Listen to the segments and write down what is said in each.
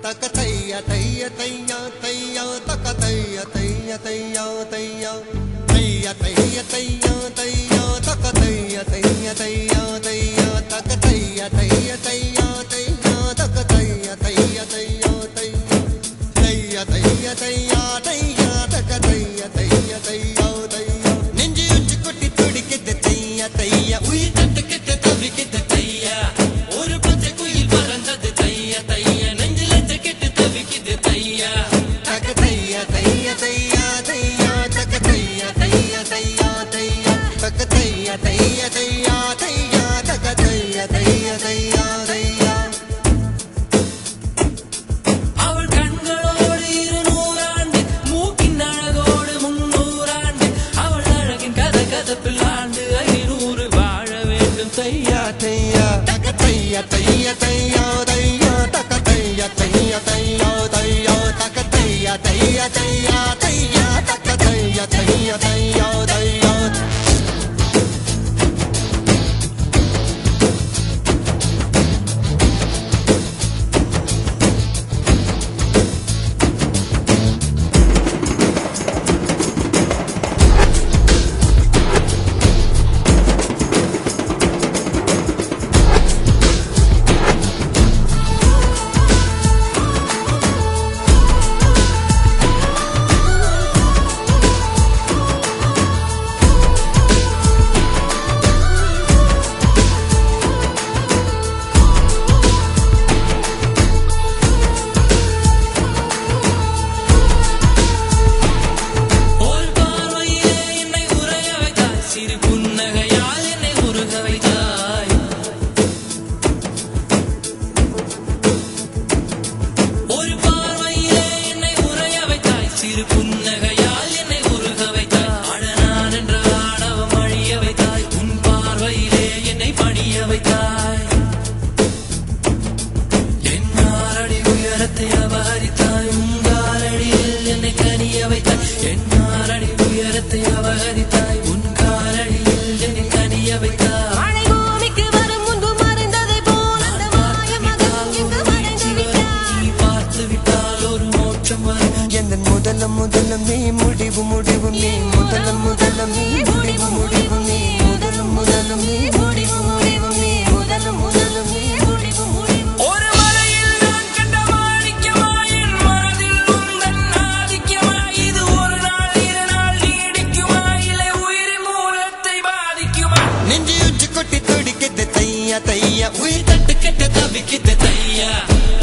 तकतैया तैया तैया तैया तकतैया तैया तैया तैया तैया तैया तैया तैया तकतैया तैया तैया तैया तकतैया तैया तैया तैया तकतैया तैया तैया तैया तैया तैया तैया तकतैया तैया तैया तैया நெஞ்சு உச்சி கொட்டி துடிக்குது தையா தையா உயிர் தட்டுக்கிட்டு தவிக்குது தையா ஒரு பச்சை குயில் பறந்தது தையா தையா நெஞ்சில தக்கிட்டு தவிக்குது தையா தக தையா தையா தையா தையா தக தையா தையா தையா தையா தக தையா தையா தையா தையா தக தையா தையா தையா தையா அவள் கண்களோடு 200 ஆண்டு மூக்கின் அழகோடு 300 ஆண்டு அவள் அழகின் கதை கதப்பில் ஆண்டு 500 வாழ வேண்டும் தையா தையா தக தையா தையா தையா தையா தக தையா தையா தையா தையா தக தையா தையா தையா தையா தக தையா தையா தையா தையா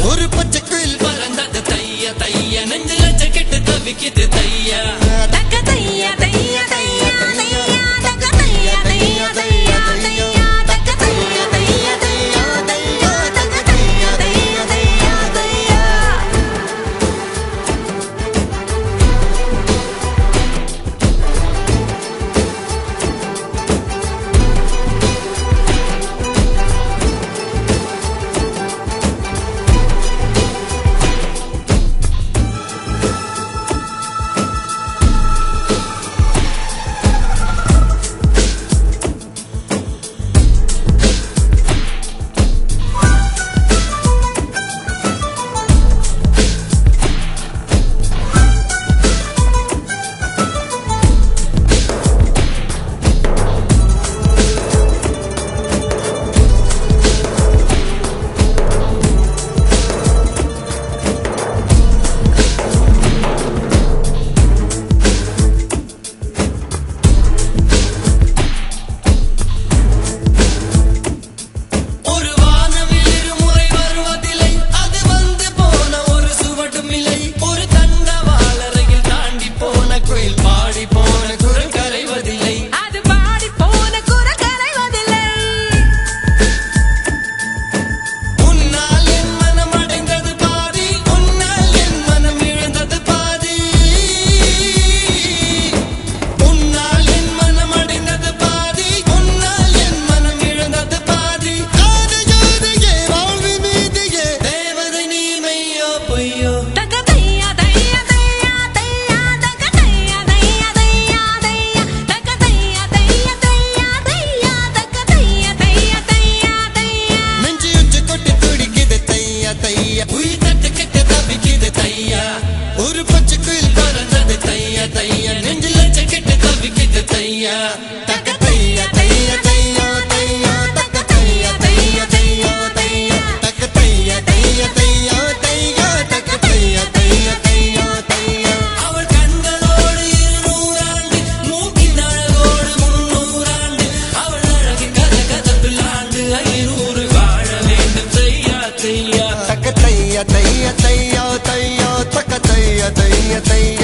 ஒரு பச்சை குயில் பறந்தது தையா தையா நெஞ்சில ஜக்கெட்டு தவிக்குது தையா தக தையா தையா தையா தையா தக தையா தையா தையா தையா தக தையா தையா தையா தையா தக தையா தையா தையா தையா தைய தைய தைய